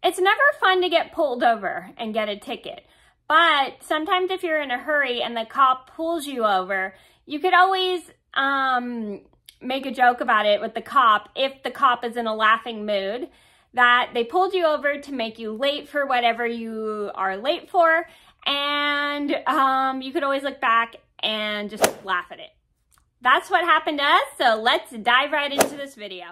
It's never fun to get pulled over and get a ticket, but sometimes if you're in a hurry and the cop pulls you over, you could always make a joke about it with the cop if the cop is in a laughing mood, that they pulled you over to make you late for whatever you are late for, and you could always look back and just laugh at it. That's what happened to us, so let's dive right into this video.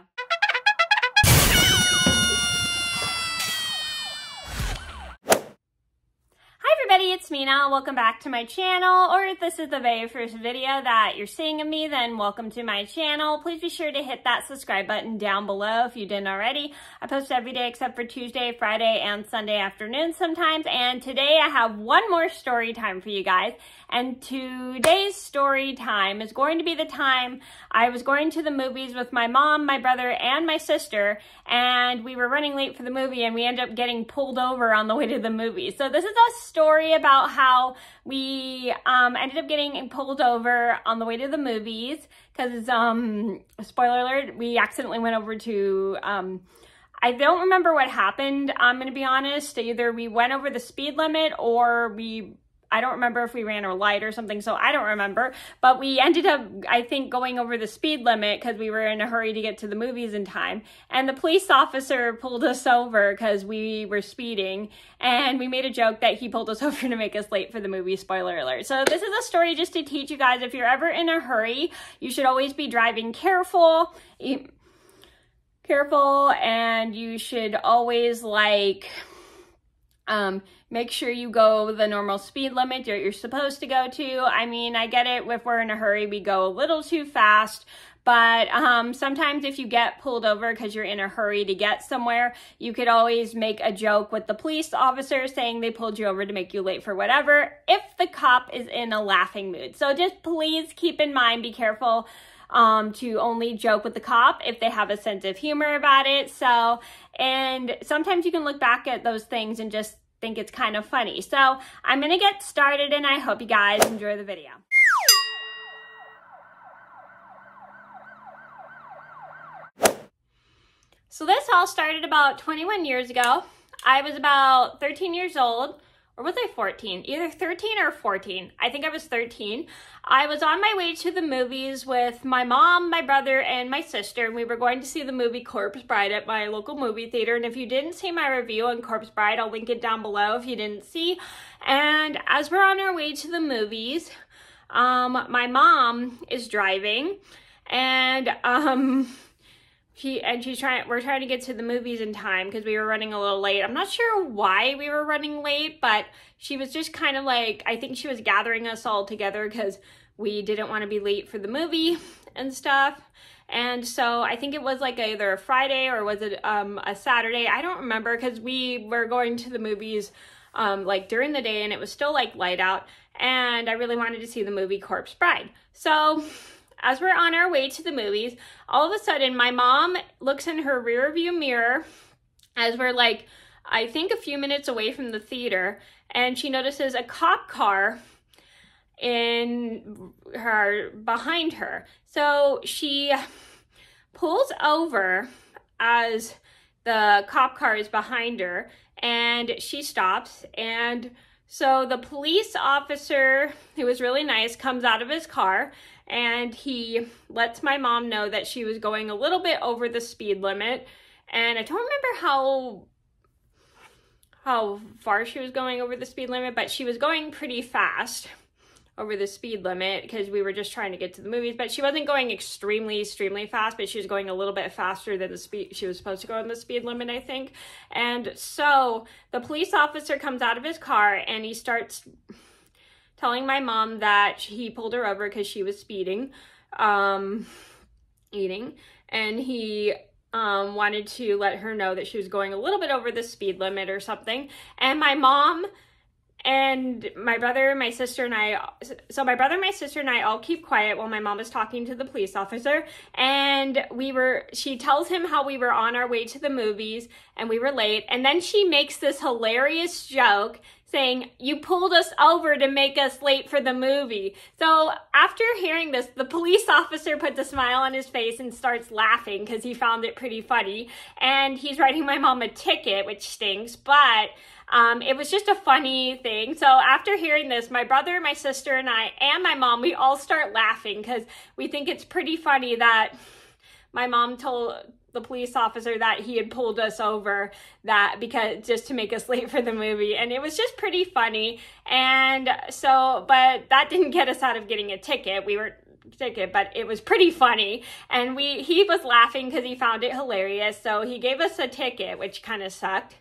It's Mena. Welcome back to my channel, or if this is the very first video that you're seeing of me, then welcome to my channel. Please be sure to hit that subscribe button down below if you didn't already. I post every day except for Tuesday, Friday, and Sunday afternoons sometimes, and today I have one more story time for you guys. And today's story time is going to be the time I was going to the movies with my mom, my brother, and my sister, and we were running late for the movie and we ended up getting pulled over on the way to the movie. So this is a story about how we ended up getting pulled over on the way to the movies because, spoiler alert, we accidentally went over to, I don't remember what happened, I'm going to be honest. Either we went over the speed limit or I don't remember if we ran a light or something, so I don't remember. But we ended up, I think, going over the speed limit because we were in a hurry to get to the movies in time. And the police officer pulled us over because we were speeding. And we made a joke that he pulled us over to make us late for the movie, spoiler alert. So this is a story just to teach you guys, if you're ever in a hurry, you should always be driving careful. And you should always, like, make sure you go the normal speed limit that you're supposed to go to. I mean, I get it, if we're in a hurry, we go a little too fast, but sometimes if you get pulled over because you're in a hurry to get somewhere, you could always make a joke with the police officer saying they pulled you over to make you late for whatever, if the cop is in a laughing mood. So just please keep in mind, be careful to only joke with the cop if they have a sense of humor about it. So, and sometimes you can look back at those things and just think it's kind of funny. So I'm gonna get started and I hope you guys enjoy the video. So this all started about 21 years ago. I was about 13 years old, or was I 14? Either 13 or 14. I think I was 13. I was on my way to the movies with my mom, my brother, and my sister, and we were going to see the movie Corpse Bride at my local movie theater. And if you didn't see my review on Corpse Bride, I'll link it down below if you didn't see. And as we're on our way to the movies, my mom is driving, and we're trying to get to the movies in time because we were running a little late. I'm not sure why we were running late, but she was just kind of like, I think she was gathering us all together because we didn't want to be late for the movie and stuff. And so I think it was like either a Friday or was it a Saturday? I don't remember, because we were going to the movies like during the day and it was still like light out, and I really wanted to see the movie Corpse Bride. So as we're on our way to the movies, all of a sudden my mom looks in her rear view mirror as we're like, I think a few minutes away from the theater, and she notices a cop car behind her. So she pulls over as the cop car is behind her, and she stops. And so the police officer, who was really nice, comes out of his car and he lets my mom know that she was going a little bit over the speed limit. And I don't remember how far she was going over the speed limit, but she was going pretty fast over the speed limit because we were just trying to get to the movies. But she wasn't going extremely fast, but she was going a little bit faster than the speed she was supposed to go on the speed limit, I think. And so the police officer comes out of his car and he starts telling my mom that he pulled her over because she was speeding, eating, and he wanted to let her know that she was going a little bit over the speed limit or something. And my mom and my brother and my sister and I, so my brother, my sister and I all keep quiet while my mom is talking to the police officer. And she tells him how we were on our way to the movies and we were late. And then she makes this hilarious joke saying, "You pulled us over to make us late for the movie." So after hearing this, the police officer puts a smile on his face and starts laughing because he found it pretty funny. And he's writing my mom a ticket, which stinks, but it was just a funny thing. So after hearing this, my brother, my sister, and I, and my mom, we all start laughing because we think it's pretty funny that my mom told the police officer that he had pulled us over because just to make us late for the movie. And it was just pretty funny. And so, but that didn't get us out of getting a ticket. But it was pretty funny. And he was laughing because he found it hilarious. So he gave us a ticket, which kind of sucked.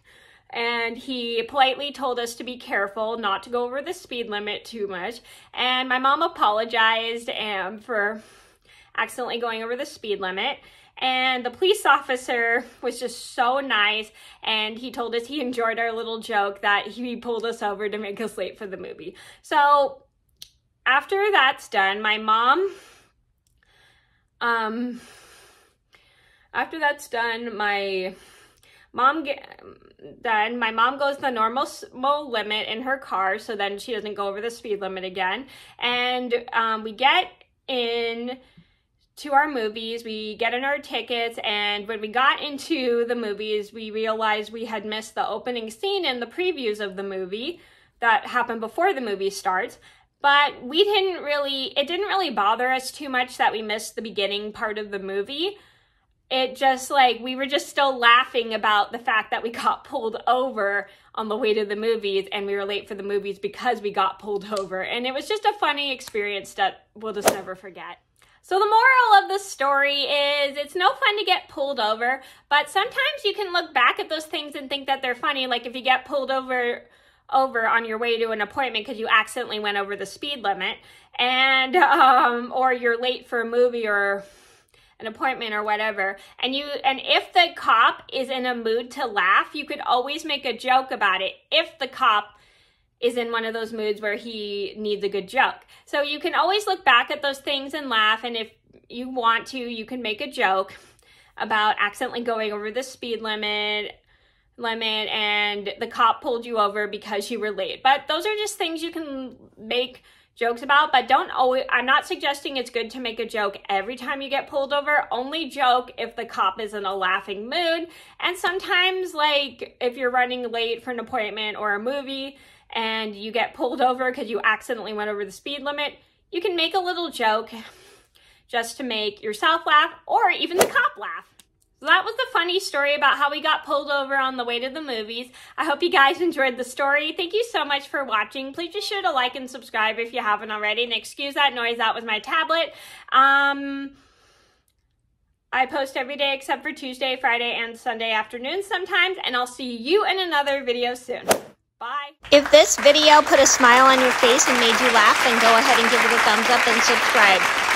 And he politely told us to be careful, not to go over the speed limit too much. And my mom apologized for accidentally going over the speed limit. And the police officer was just so nice, and he told us he enjoyed our little joke that he pulled us over to make us late for the movie. So after that's done, my mom, my mom goes the normal limit in her car, so then she doesn't go over the speed limit again. And we get in to our movies, we get in our tickets, and when we got into the movies, we realized we had missed the opening scene in the previews of the movie that happened before the movie starts. But it didn't really bother us too much that we missed the beginning part of the movie. It just we were just still laughing about the fact that we got pulled over on the way to the movies and we were late for the movies because we got pulled over. And it was just a funny experience that we'll just never forget. So the moral of the story is it's no fun to get pulled over, but sometimes you can look back at those things and think that they're funny. Like if you get pulled over on your way to an appointment because you accidentally went over the speed limit, and or you're late for a movie or an appointment or whatever, and if the cop is in a mood to laugh, you could always make a joke about it if the cop is in one of those moods where he needs a good joke. So you can always look back at those things and laugh, and if you want to, you can make a joke about accidentally going over the speed limit and the cop pulled you over because you were late. But those are just things you can make jokes about, but I'm not suggesting it's good to make a joke every time you get pulled over. Only joke if the cop is in a laughing mood. And sometimes, if you're running late for an appointment or a movie and you get pulled over because you accidentally went over the speed limit, you can make a little joke just to make yourself laugh or even the cop laugh. So that was the funny story about how we got pulled over on the way to the movies. I hope you guys enjoyed the story. Thank you so much for watching. Please be sure to like and subscribe if you haven't already. And excuse that noise, that was my tablet. I post every day except for Tuesday, Friday, and Sunday afternoons sometimes. And I'll see you in another video soon. Bye. If this video put a smile on your face and made you laugh, then go ahead and give it a thumbs up and subscribe.